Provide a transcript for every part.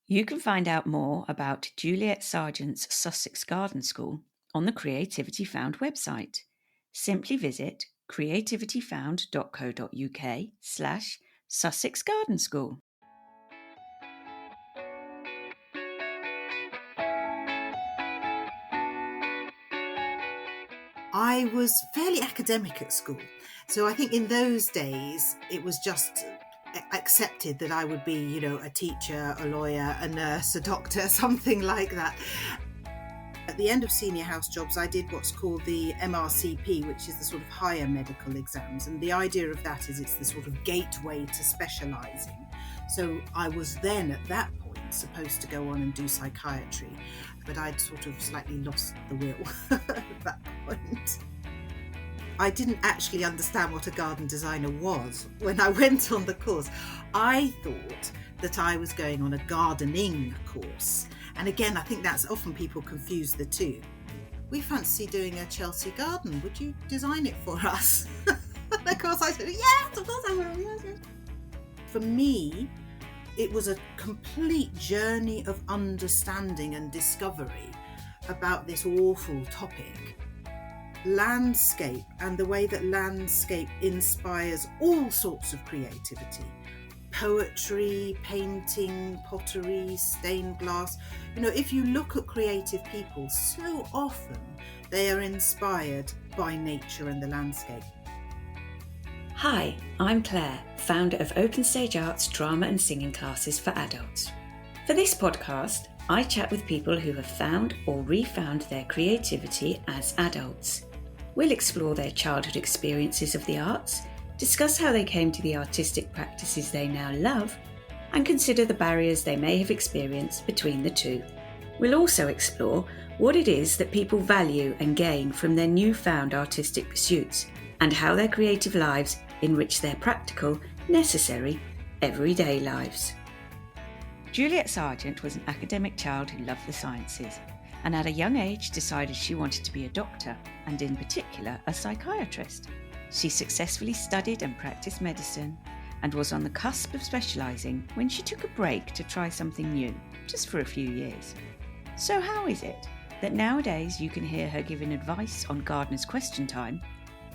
You can find out more about Juliet Sargeant's Sussex Garden School on the Creativity Found website. Simply visit creativityfound.co.uk/Sussex Garden School. I was fairly academic at school. So I think in those days, it was just accepted that I would be, a teacher, a lawyer, a nurse, a doctor, something like that. At the end of senior house jobs, I did what's called the MRCP, which is the sort of higher medical exams. And the idea of that is it's the sort of gateway to specialising. So I was then at that point supposed to go on and do psychiatry, but I'd sort of slightly lost the will at that point. I didn't actually understand what a garden designer was when I went on the course. I thought that I was going on a gardening course. And again, I think that's often people confuse the two. We fancy doing a Chelsea garden. Would you design it for us? And of course I said, yes, of course I will. Yes. For me, it was a complete journey of understanding and discovery about this awful topic. Landscape and the way that landscape inspires all sorts of creativity. Poetry, painting, pottery, stained glass. If you look at creative people, so often they are inspired by nature and the landscape. Hi, I'm Claire, founder of Open Stage Arts drama and singing classes for adults. For this podcast, I chat with people who have found or refound their creativity as adults. We'll explore their childhood experiences of the arts, discuss how they came to the artistic practices they now love, and consider the barriers they may have experienced between the two. We'll also explore what it is that people value and gain from their newfound artistic pursuits, and how their creative lives enrich their practical, necessary, everyday lives. Juliet Sargeant was an academic child who loved the sciences, and at a young age decided she wanted to be a doctor, and in particular a psychiatrist. She successfully studied and practiced medicine and was on the cusp of specialising when she took a break to try something new, just for a few years. So how is it that nowadays you can hear her giving advice on Gardener's Question Time,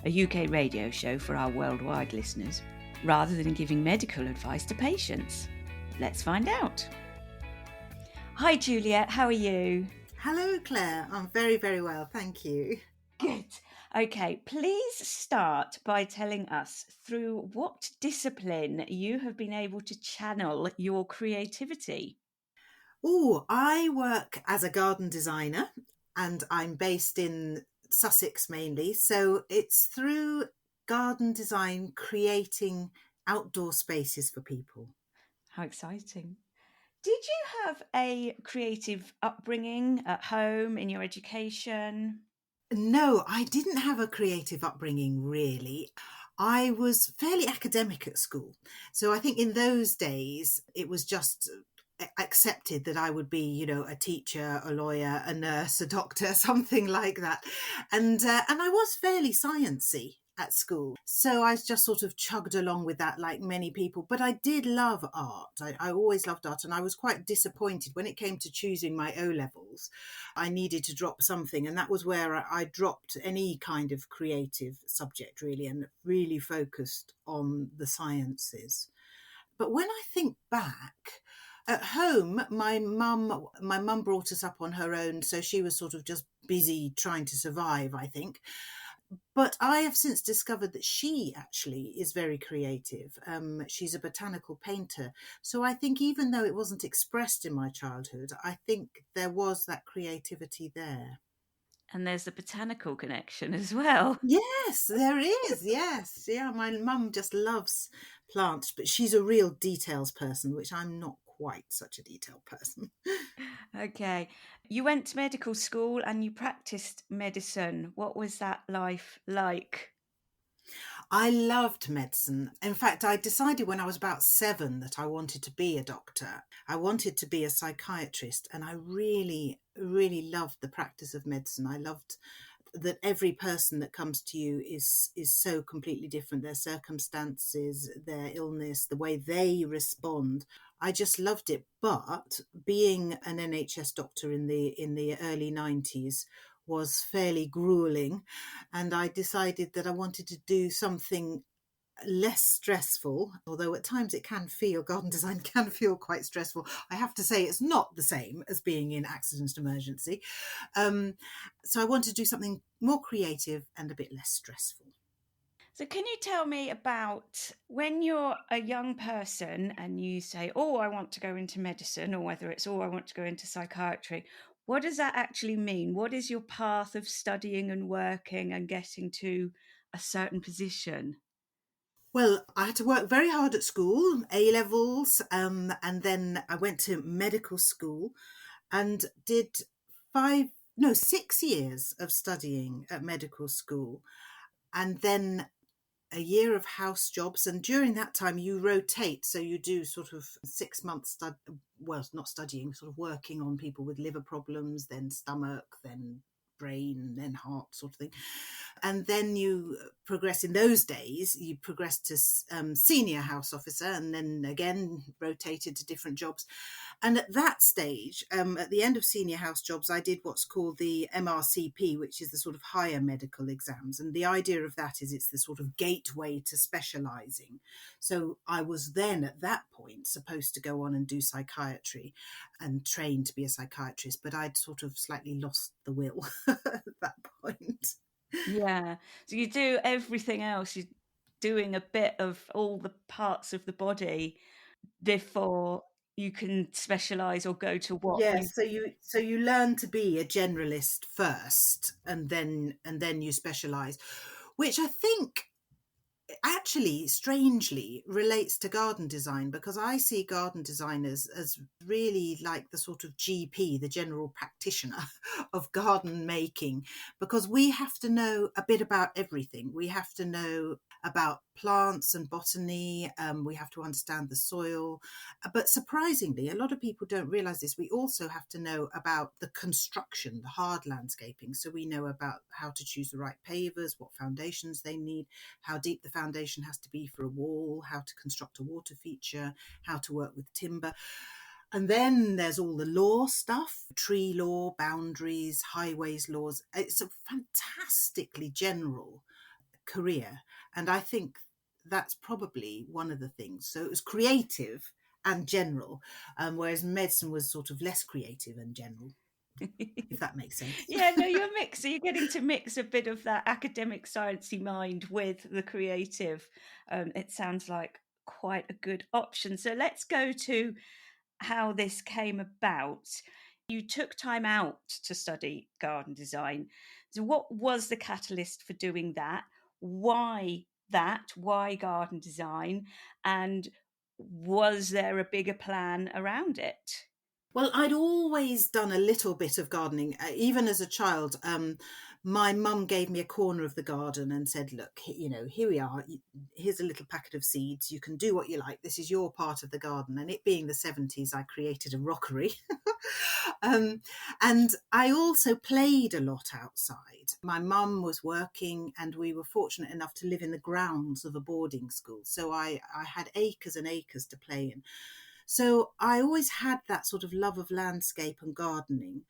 a UK radio show for our worldwide listeners, rather than giving medical advice to patients? Let's find out. Hi Juliet, how are you? Hello, Claire. I'm very, very well. Thank you. Good. Okay, please start by telling us through what discipline you have been able to channel your creativity. I work as a garden designer and I'm based in Sussex mainly. So it's through garden design, creating outdoor spaces for people. How exciting. Did you have a creative upbringing at home, in your education? No, I didn't have a creative upbringing, really. I was fairly academic at school. So I think in those days, it was just accepted that I would be, a teacher, a lawyer, a nurse, a doctor, something like that. And I was fairly sciencey at school. So I just sort of chugged along with that like many people. But I did love art. I always loved art. And I was quite disappointed when it came to choosing my O-levels. I needed to drop something. And that was where I dropped any kind of creative subject, really, and really focused on the sciences. But when I think back, at home, my mum brought us up on her own. So she was sort of just busy trying to survive, I think. But I have since discovered that she actually is very creative. She's a botanical painter. So I think even though it wasn't expressed in my childhood, I think there was that creativity there. And there's the botanical connection as well. Yes, there is. Yes. Yeah, my mum just loves plants, but she's a real details person, which I'm not quite such a detailed person. Okay. You went to medical school and you practiced medicine. What was that life like? I loved medicine. In fact, I decided when I was about 7 that I wanted to be a doctor. I wanted to be a psychiatrist, and I really, really loved the practice of medicine. I loved that every person that comes to you is so completely different. Their circumstances, their illness, the way they respond. I just loved it. But being an NHS doctor in the early 90s was fairly grueling, and I decided that I wanted to do something less stressful, although at times garden design can feel quite stressful. I have to say it's not the same as being in accident emergency. So I wanted to do something more creative and a bit less stressful. So can you tell me about when you're a young person and you say, oh, I want to go into medicine, or whether it's, oh, I want to go into psychiatry, what does that actually mean? What is your path of studying and working and getting to a certain position? Well, I had to work very hard at school, A levels, and then I went to medical school and did 6 years of studying at medical school, and then a year of house jobs. And during that time you rotate, so you do sort of 6 months not studying, sort of working on people with liver problems, then stomach, then brain, then heart, sort of thing. And then you progress. In those days you progress to senior house officer, and then again rotated to different jobs. And at that stage, at the end of senior house jobs, I did what's called the MRCP, which is the sort of higher medical exams. And the idea of that is it's the sort of gateway to specialising. So I was then at that point supposed to go on and do psychiatry and train to be a psychiatrist, but I'd sort of slightly lost the will at that point. Yeah. So you do everything else. You're doing a bit of all the parts of the body before you can specialise or go to what you... Yes, so you learn to be a generalist first, and then you specialise, which I think actually strangely relates to garden design, because I see garden designers as really like the sort of GP, the general practitioner of garden making, because we have to know a bit about everything. We have to know about plants and botany, we have to understand the soil, but surprisingly a lot of people don't realize this, we also have to know about the construction, the hard landscaping. So we know about how to choose the right pavers, what foundations they need, how deep the foundation has to be for a wall, how to construct a water feature, how to work with timber. And then there's all the law stuff, tree law, boundaries, highways laws. It's a fantastically general career. And I think that's probably one of the things. So it was creative and general, whereas medicine was sort of less creative and general, if that makes sense. Yeah, no, you're you're getting to mix a bit of that academic sciencey mind with the creative. It sounds like quite a good option. So let's go to how this came about. You took time out to study garden design. So what was the catalyst for doing that? Why that? Why garden design? And was there a bigger plan around it? Well, I'd always done a little bit of gardening, even as a child. My mum gave me a corner of the garden and said, look, here we are. Here's a little packet of seeds. You can do what you like. This is your part of the garden. And it being the 70s, I created a rockery. And I also played a lot outside. My mum was working, and we were fortunate enough to live in the grounds of a boarding school. So I had acres and acres to play in. So I always had that sort of love of landscape and gardening,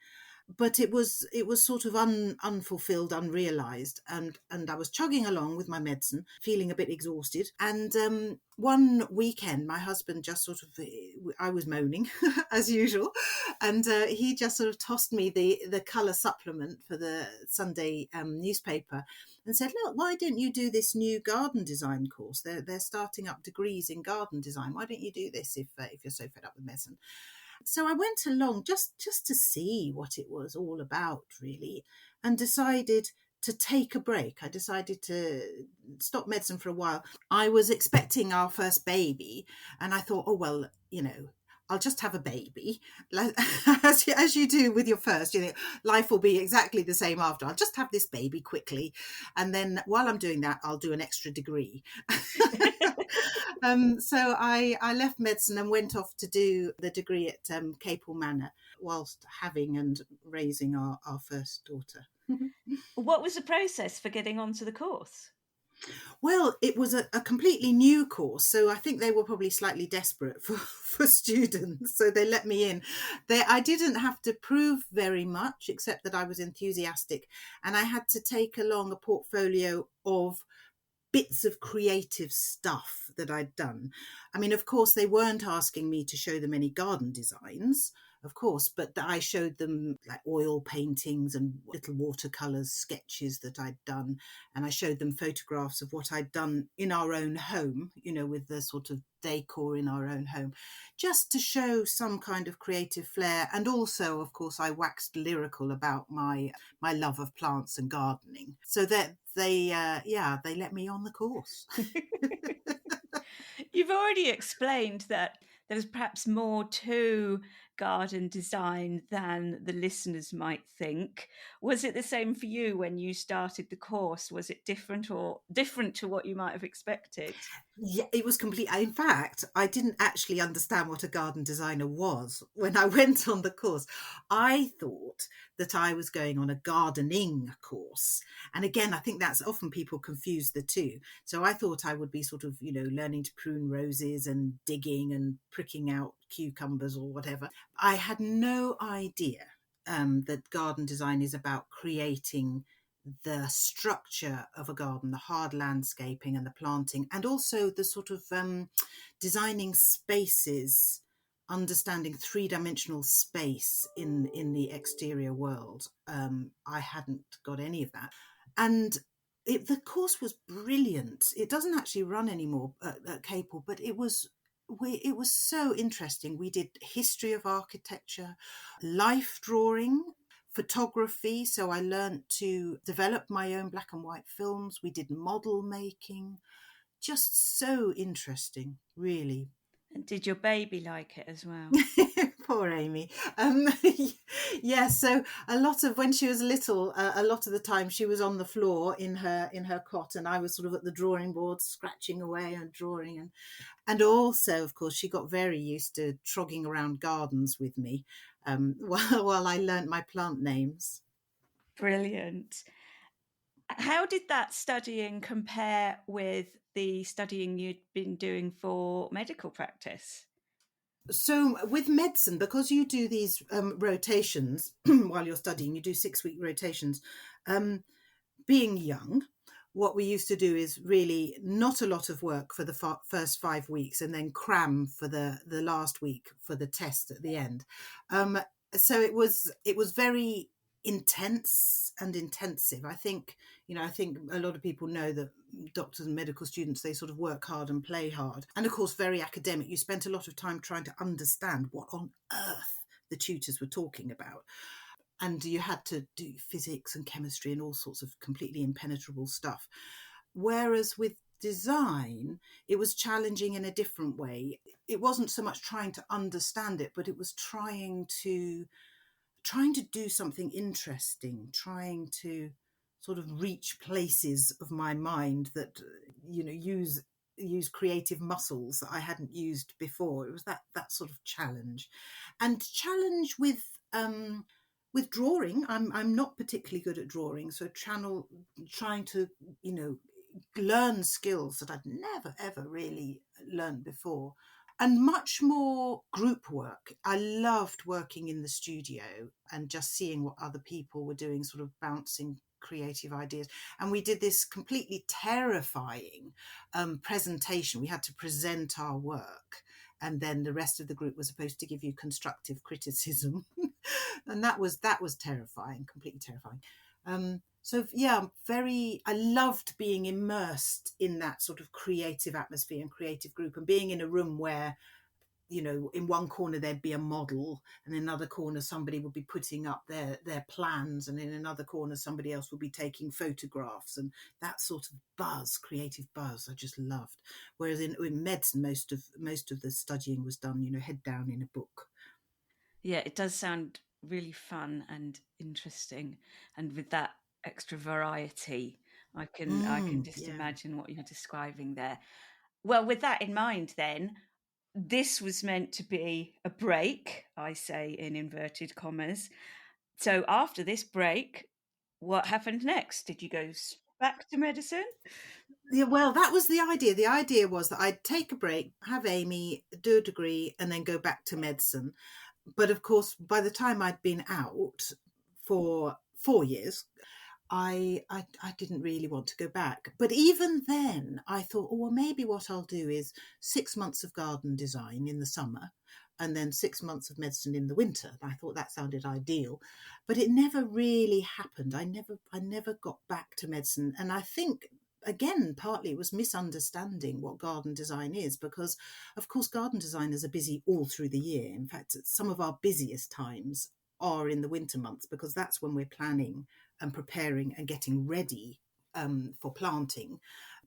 but it was sort of unfulfilled, unrealised, and I was chugging along with my medicine, feeling a bit exhausted. And one weekend, my husband just sort of, I was moaning as usual, and he just sort of tossed me the colour supplement for the Sunday newspaper and said, look, why don't you do this new garden design course? They're starting up degrees in garden design. Why don't you do this if you're so fed up with medicine? So I went along just to see what it was all about, really, and decided to take a break. I decided to stop medicine for a while. I was expecting our first baby, and I thought, oh, well, I'll just have a baby. As you do with your first, life will be exactly the same after. I'll just have this baby quickly. And then while I'm doing that, I'll do an extra degree. So I left medicine and went off to do the degree at Capel Manor whilst having and raising our first daughter. What was the process for getting onto the course? Well, it was a completely new course, so I think they were probably slightly desperate for, for students, so they let me in. I didn't have to prove very much, except that I was enthusiastic, and I had to take along a portfolio of bits of creative stuff that I'd done. I mean, of course, they weren't asking me to show them any garden designs, of course, but I showed them like oil paintings and little watercolors, sketches that I'd done. And I showed them photographs of what I'd done in our own home, with the sort of decor in our own home, just to show some kind of creative flair. And also, of course, I waxed lyrical about my love of plants and gardening. So that they let me on the course. You've already explained that there was perhaps more to garden design than the listeners might think. Was it the same for you when you started the course? Was it different to what you might have expected? Yeah, it was complete. In fact, I didn't actually understand what a garden designer was when I went on the course. I thought that I was going on a gardening course. And again, I think that's often people confuse the two. So I thought I would be sort of, learning to prune roses and digging and pricking out cucumbers or whatever. I had no idea that garden design is about creating the structure of a garden, the hard landscaping and the planting, and also the sort of designing spaces, understanding three-dimensional space in the exterior world. I hadn't got any of that. And the course was brilliant. It doesn't actually run anymore at Capel, but it was so interesting. We did history of architecture, life drawing, photography. So I learned to develop my own black and white films. We did model making. Just so interesting, really. And did your baby like it as well? Poor Amy. Yeah, so a lot of when she was little, a lot of the time she was on the floor in her cot, and I was sort of at the drawing board scratching away and drawing, and also, of course, she got very used to trogging around gardens with me while I learnt my plant names. Brilliant. How did that studying compare with the studying you'd been doing for medical practice? So with medicine, because you do these rotations while you're studying, you do 6-week rotations. Being young, what we used to do is really not a lot of work for the first 5 weeks and then cram for the last week for the test at the end. So it was very intense and intensive. I think a lot of people know that doctors and medical students, they sort of work hard and play hard, and of course very academic. You spent a lot of time trying to understand what on earth the tutors were talking about, and you had to do physics and chemistry and all sorts of completely impenetrable stuff. Whereas with design, it was challenging in a different way. It wasn't so much trying to understand it, but it was trying to do something interesting, trying to sort of reach places of my mind that use creative muscles that I hadn't used before. It was that sort of challenge, and challenge with drawing. I'm not particularly good at drawing, so trying to learn skills that I'd never ever really learned before, and much more group work. I loved working in the studio and just seeing what other people were doing, sort of bouncing creative ideas. And we did this completely terrifying presentation. We had to present our work, and then the rest of the group was supposed to give you constructive criticism. And that was terrifying, completely terrifying. So yeah, I loved being immersed in that sort of creative atmosphere and creative group, and being in a room where, in one corner there'd be a model, and in another corner somebody would be putting up their plans, and in another corner somebody else would be taking photographs, and that sort of creative buzz, I just loved. Whereas in medicine, most of the studying was done, head down in a book. Yeah, it does sound really fun and interesting, and with that extra variety, I can just Yeah. imagine what you're describing there. Well, with that in mind, then, this was meant to be a break, I say in inverted commas. So after this break, what happened next? Did you go back to medicine? Yeah, well, that was the idea. The idea was that I'd take a break, have Amy, do a degree, and then go back to medicine. But of course, by the time I'd been out for 4 years, I didn't really want to go back. But even then, I thought, oh, well, maybe what I'll do is 6 months of garden design in the summer and then 6 months of medicine in the winter. I thought that sounded ideal, but it never really happened. I never got back to medicine. And I think, again, partly it was misunderstanding what garden design is, because of course garden designers are busy all through the year. In fact, some of our busiest times are in the winter months, because that's when we're planning and preparing and getting ready for planting.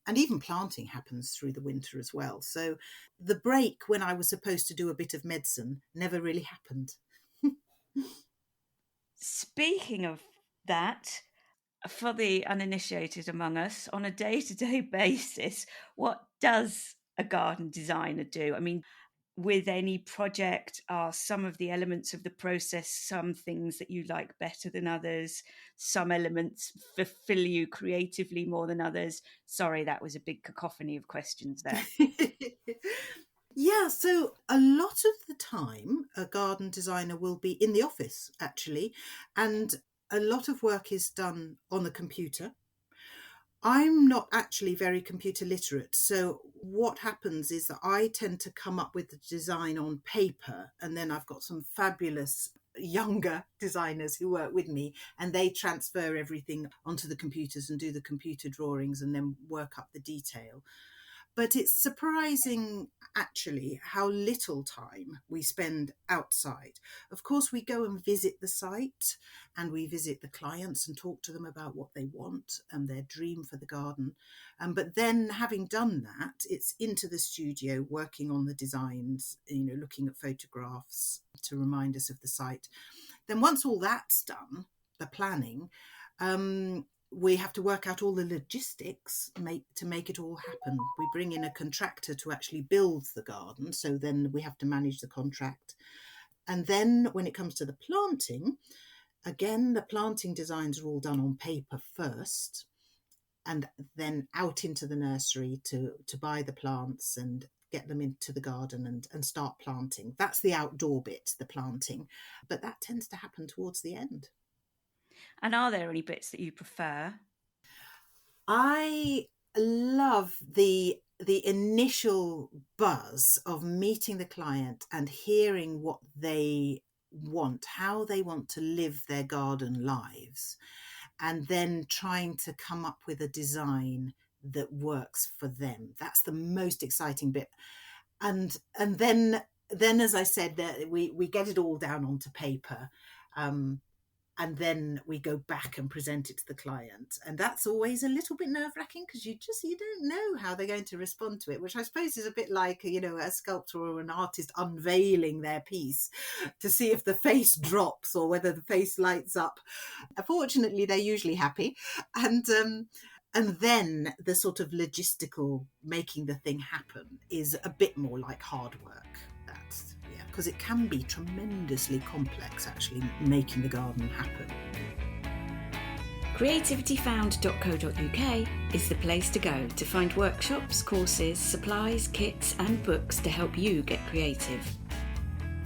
And even planting happens through the winter as well. So the break when I was supposed to do a bit of medicine never really happened. Speaking of that, for the uninitiated among us, on a day-to-day basis, what does a garden designer do? I mean, with any project, are some of the elements of the process some things that you like better than others? Some elements fulfill you creatively more than others? Sorry, that was a big cacophony of questions there. Yeah, so a lot of the time, a garden designer will be in the office, actually, and a lot of work is done on the computer. I'm not actually very computer literate. So what happens is that I tend to come up with the design on paper, and then I've got some fabulous younger designers who work with me, and they transfer everything onto the computers and do the computer drawings and then work up the detail. But it's surprising, actually, how little time we spend outside. Of course, we go and visit the site and we visit the clients and talk to them about what they want and their dream for the garden. But then, having done that, it's into the studio working on the designs, looking at photographs to remind us of the site. Then once all that's done, the planning, we have to work out all the logistics to make it all happen. We bring in a contractor to actually build the garden, so then we have to manage the contract. And then when it comes to the planting, again, the planting designs are all done on paper first, and then out into the nursery to buy the plants and get them into the garden and start planting. That's the outdoor bit, the planting. But that tends to happen towards the end. And are there any bits that you prefer? I love the initial buzz of meeting the client and hearing what they want, how they want to live their garden lives, and then trying to come up with a design that works for them. That's the most exciting bit. And then as I said, that we get it all down onto paper. And then we go back and present it to the client. And that's always a little bit nerve-wracking, because you don't know how they're going to respond to it, which I suppose is a bit like, a sculptor or an artist unveiling their piece to see if the face drops or whether the face lights up. Fortunately, they're usually happy. And then the sort of logistical making the thing happen is a bit more like hard work. Because it can be tremendously complex, actually, making the garden happen. Creativityfound.co.uk is the place to go to find workshops, courses, supplies, kits and books to help you get creative.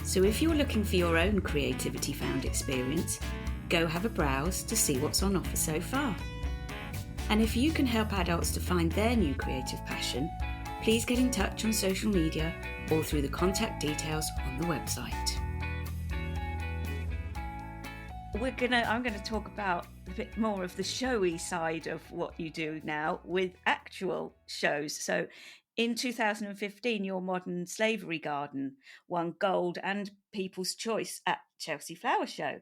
So if you're looking for your own Creativity Found experience, go have a browse to see what's on offer so far. And if you can help adults to find their new creative passion, please get in touch on social media or through the contact details on the website. I'm going to talk about a bit more of the showy side of what you do now with actual shows. So in 2015, your modern slavery garden won gold and People's Choice at Chelsea Flower Show.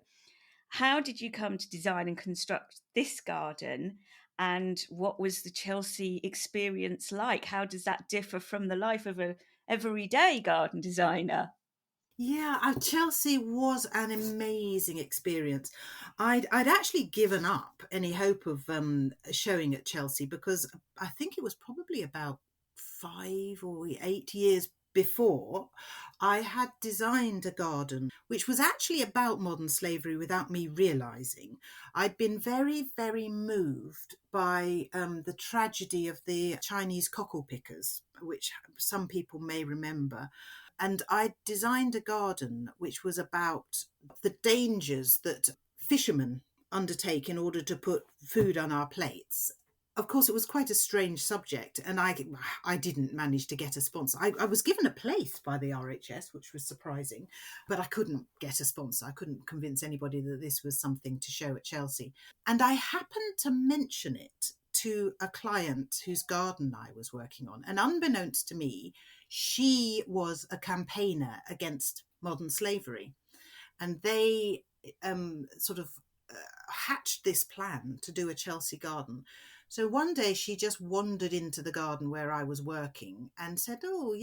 How did you come to design and construct this garden? And what was the Chelsea experience like? How does that differ from the life of an everyday garden designer? Yeah, Chelsea was an amazing experience. I'd actually given up any hope of showing at Chelsea, because I think it was probably about 5 or 8 years before, I had designed a garden which was actually about modern slavery without me realising. I'd been very, very moved by the tragedy of the Chinese cockle pickers, which some people may remember. And I designed a garden which was about the dangers that fishermen undertake in order to put food on our plates. Of course, it was quite a strange subject, and I didn't manage to get a sponsor. I was given a place by the RHS, which was surprising, but I couldn't get a sponsor. I couldn't convince anybody that this was something to show at Chelsea. And I happened to mention it to a client whose garden I was working on. And unbeknownst to me, she was a campaigner against modern slavery. And they sort of hatched this plan to do a Chelsea garden. So one day she just wandered into the garden where I was working and said, "Oh,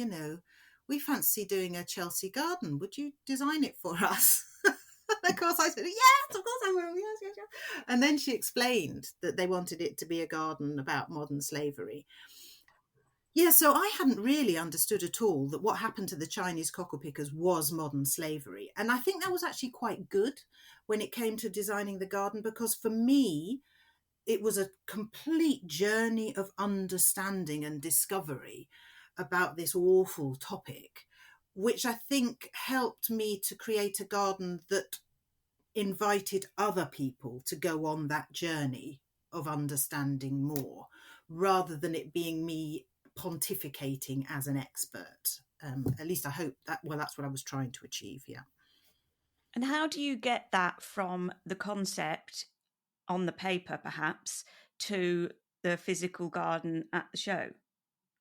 we fancy doing a Chelsea garden. Would you design it for us?" Of course I said, "Yes, of course I will. Yes, yes, yes." And then she explained that they wanted it to be a garden about modern slavery. Yeah, so I hadn't really understood at all that what happened to the Chinese cockle pickers was modern slavery. And I think that was actually quite good when it came to designing the garden, because for me, it was a complete journey of understanding and discovery about this awful topic, which I think helped me to create a garden that invited other people to go on that journey of understanding more, rather than it being me pontificating as an expert. At least I hope that, well, that's what I was trying to achieve, yeah. And how do you get that from the concept on the paper, perhaps, to the physical garden at the show?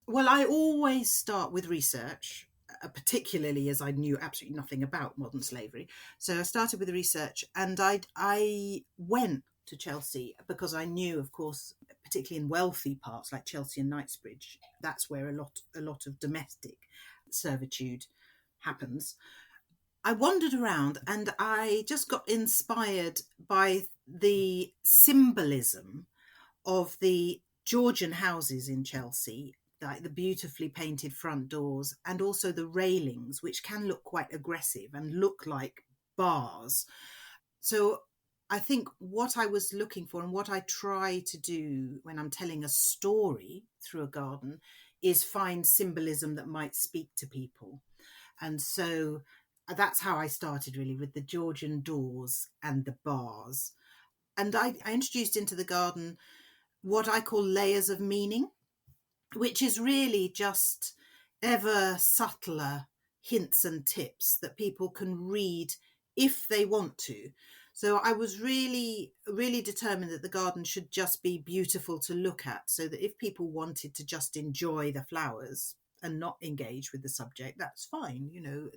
Well, I always start with research, particularly as I knew absolutely nothing about modern slavery. So I started with research, and I went to Chelsea because I knew, of course, particularly in wealthy parts like Chelsea and Knightsbridge, that's where a lot of domestic servitude happens. I wandered around and I just got inspired by the symbolism of the Georgian houses in Chelsea, like the beautifully painted front doors, and also the railings, which can look quite aggressive and look like bars. So I think what I was looking for, and what I try to do when I'm telling a story through a garden, is find symbolism that might speak to people. And so that's how I started, really, with the Georgian doors and the bars. And I introduced into the garden what I call layers of meaning, which is really just ever subtler hints and tips that people can read if they want to. So I was really, really determined that the garden should just be beautiful to look at, so that if people wanted to just enjoy the flowers and not engage with the subject, that's fine.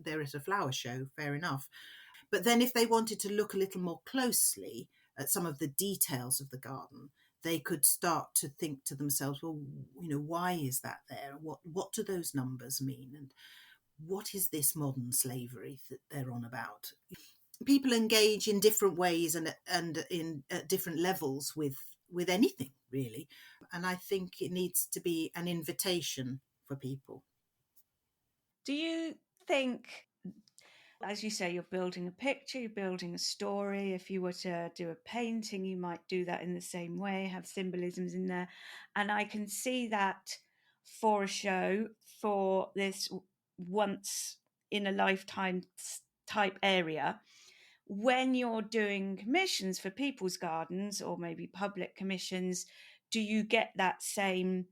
They're at a flower show, fair enough. But then if they wanted to look a little more closely at some of the details of the garden, they could start to think to themselves, well, why is that there? What do those numbers mean? And what is this modern slavery that they're on about? People engage in different ways and in at different levels with anything, really. And I think it needs to be an invitation for people. Do you think, as you say, you're building a picture, you're building a story? If you were to do a painting, you might do that in the same way, have symbolisms in there. And I can see that for a show, for this once in a lifetime type area. When you're doing commissions for people's gardens, or maybe public commissions, do you get that same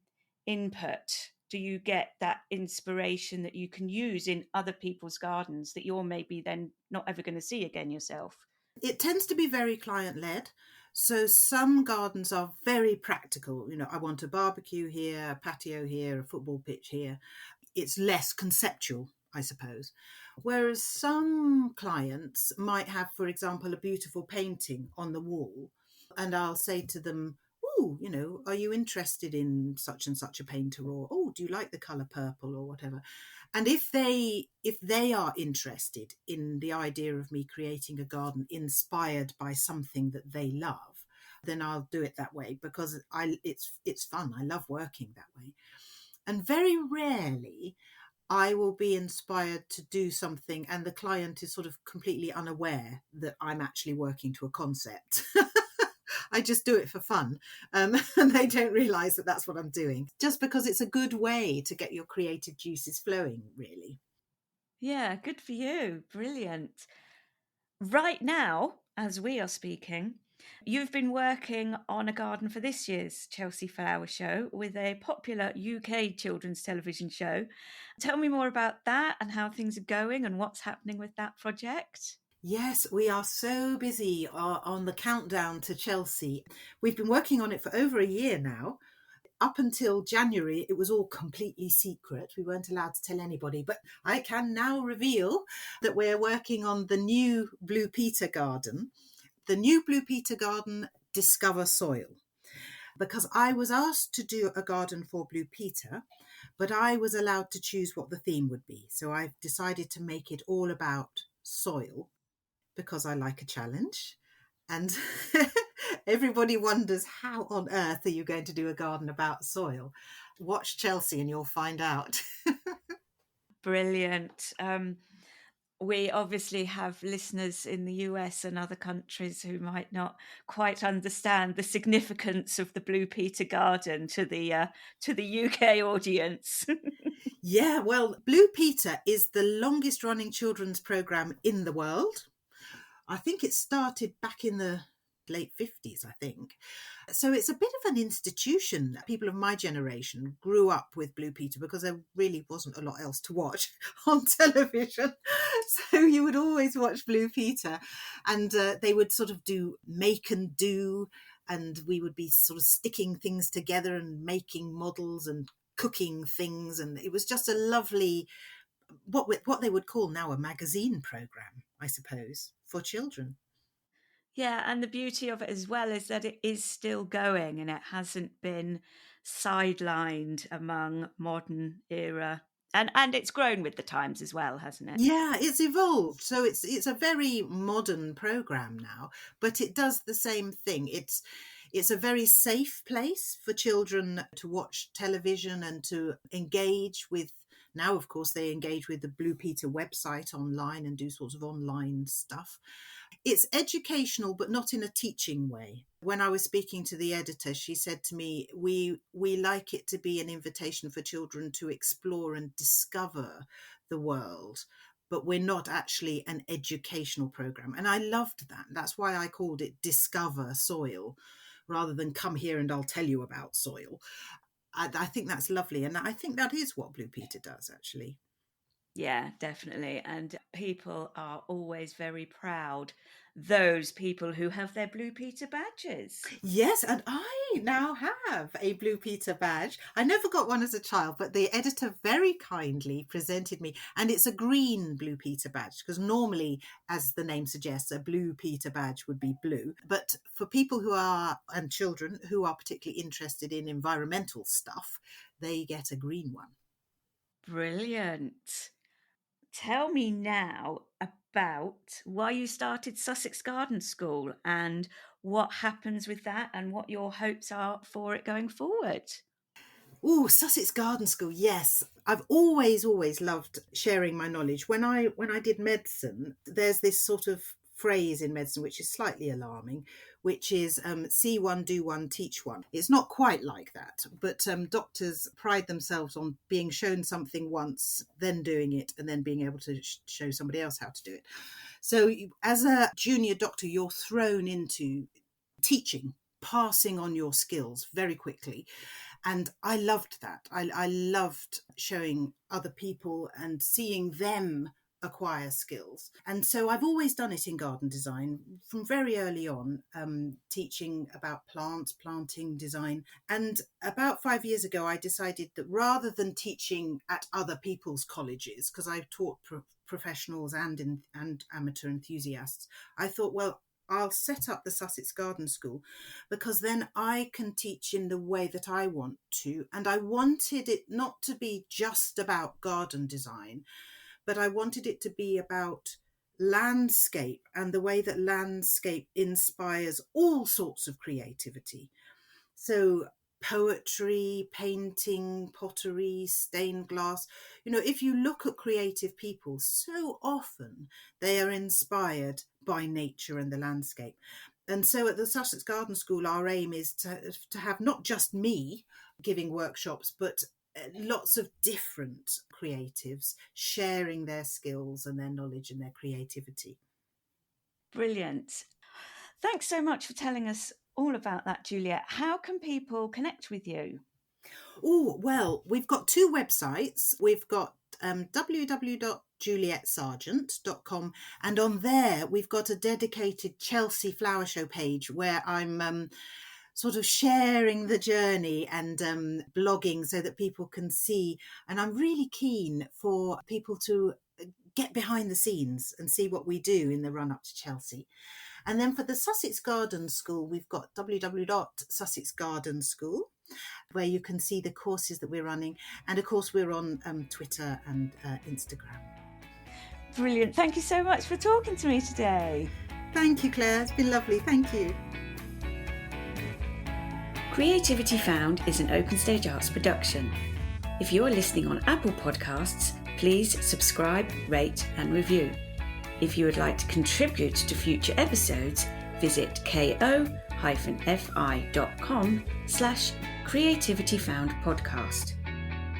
input? Do you get that inspiration that you can use in other people's gardens that you're maybe then not ever going to see again yourself? It tends to be very client-led. So some gardens are very practical. I want a barbecue here, a patio here, a football pitch here. It's less conceptual, I suppose. Whereas some clients might have, for example, a beautiful painting on the wall, and I'll say to them, "Oh, are you interested in such and such a painter?" Or, "Oh, do you like the colour purple?" or whatever. And if they are interested in the idea of me creating a garden inspired by something that they love, then I'll do it that way, because it's fun. I love working that way. And very rarely I will be inspired to do something and the client is sort of completely unaware that I'm actually working to a concept. I just do it for fun, and they don't realise that that's what I'm doing, just because it's a good way to get your creative juices flowing, really. Yeah, good for you. Brilliant. Right now, as we are speaking, you've been working on a garden for this year's Chelsea Flower Show with a popular UK children's television show. Tell me more about that and how things are going and what's happening with that project. Yes, we are so busy on the countdown to Chelsea. We've been working on it for over a year now. Up until January, it was all completely secret. We weren't allowed to tell anybody, but I can now reveal that we're working on the new Blue Peter garden. The new Blue Peter garden, Discover Soil. Because I was asked to do a garden for Blue Peter, but I was allowed to choose what the theme would be. So I've decided to make it all about soil because I like a challenge. And everybody wonders, how on earth are you going to do a garden about soil? Watch Chelsea and you'll find out. Brilliant. We obviously have listeners in the US and other countries who might not quite understand the significance of the Blue Peter Garden to the UK audience. Yeah, well, Blue Peter is the longest running children's programme in the world. I think it started back in the late 50s, I think. So it's a bit of an institution. People of my generation grew up with Blue Peter because there really wasn't a lot else to watch on television. So you would always watch Blue Peter, and they would sort of do make and do, and we would be sort of sticking things together and making models and cooking things. And it was just a lovely, what they would call now a magazine programme, I suppose, for children. Yeah, and the beauty of it as well is that it is still going and it hasn't been sidelined among modern era. And it's grown with the times as well, hasn't it? Yeah, it's evolved. So it's a very modern program now, but it does the same thing. It's a very safe place for children to watch television and to engage with. Now, of course, they engage with the Blue Peter website online and do sorts of online stuff. It's educational, but not in a teaching way. When I was speaking to the editor, she said to me, we like it to be an invitation for children to explore and discover the world, but we're not actually an educational program. And I loved that. That's why I called it Discover Soil rather than come here and I'll tell you about soil. I think that's lovely. And I think that is what Blue Peter does, actually. Yeah, definitely. And people are always very proud, those people who have their Blue Peter badges. Yes, and I now have a Blue Peter badge. I never got one as a child, but the editor very kindly presented me, and it's a green Blue Peter badge, because normally, as the name suggests, a Blue Peter badge would be blue. But for people and children who are particularly interested in environmental stuff, they get a green one. Brilliant. Tell me now about why you started Sussex Garden School and what happens with that and what your hopes are for it going forward. Oh, Sussex Garden School, yes. I've always loved sharing my knowledge. When I did medicine, there's this sort of phrase in medicine which is slightly alarming, which is see one, do one, teach one. It's not quite like that, but doctors pride themselves on being shown something once, then doing it, and then being able to show somebody else how to do it. So as a junior doctor, you're thrown into teaching, passing on your skills very quickly. And I loved that. I loved showing other people and seeing them acquire skills. And so I've always done it in garden design from very early on, teaching about plants, planting design. And about 5 years ago, I decided that rather than teaching at other people's colleges, because I taught professionals and amateur enthusiasts, I thought, well, I'll set up the Sussex Garden School because then I can teach in the way that I want to. And I wanted it not to be just about garden design, but I wanted it to be about landscape and the way that landscape inspires all sorts of creativity. So poetry, painting, pottery, stained glass. If you look at creative people, so often they are inspired by nature and the landscape. And so at the Sussex Garden School, our aim is to have not just me giving workshops, but lots of different creatives sharing their skills and their knowledge and their creativity. Brilliant. Thanks so much for telling us all about that, Juliet. How can people connect with you? Oh, well, we've got two websites. We've got www.julietsargeant.com, and on there we've got a dedicated Chelsea Flower Show page where I'm sort of sharing the journey and blogging so that people can see. And I'm really keen for people to get behind the scenes and see what we do in the run up to Chelsea. And then for the Sussex Garden School, we've got www.sussexgardenschool, where you can see the courses that we're running. And of course, we're on Twitter and Instagram. Brilliant. Thank you so much for talking to me today. Thank you, Claire. It's been lovely. Thank you. Creativity Found is an Open Stage Arts production. If you are listening on Apple Podcasts, please subscribe, rate and review. If you would like to contribute to future episodes, visit ko-fi.com/creativityfoundpodcast.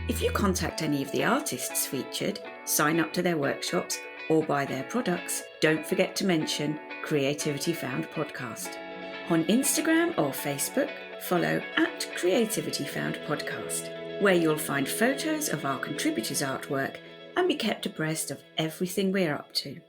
If you contact any of the artists featured, sign up to their workshops or buy their products, don't forget to mention Creativity Found Podcast. On Instagram or Facebook, follow @Creativity Found Podcast, where you'll find photos of our contributors' artwork and be kept abreast of everything we're up to.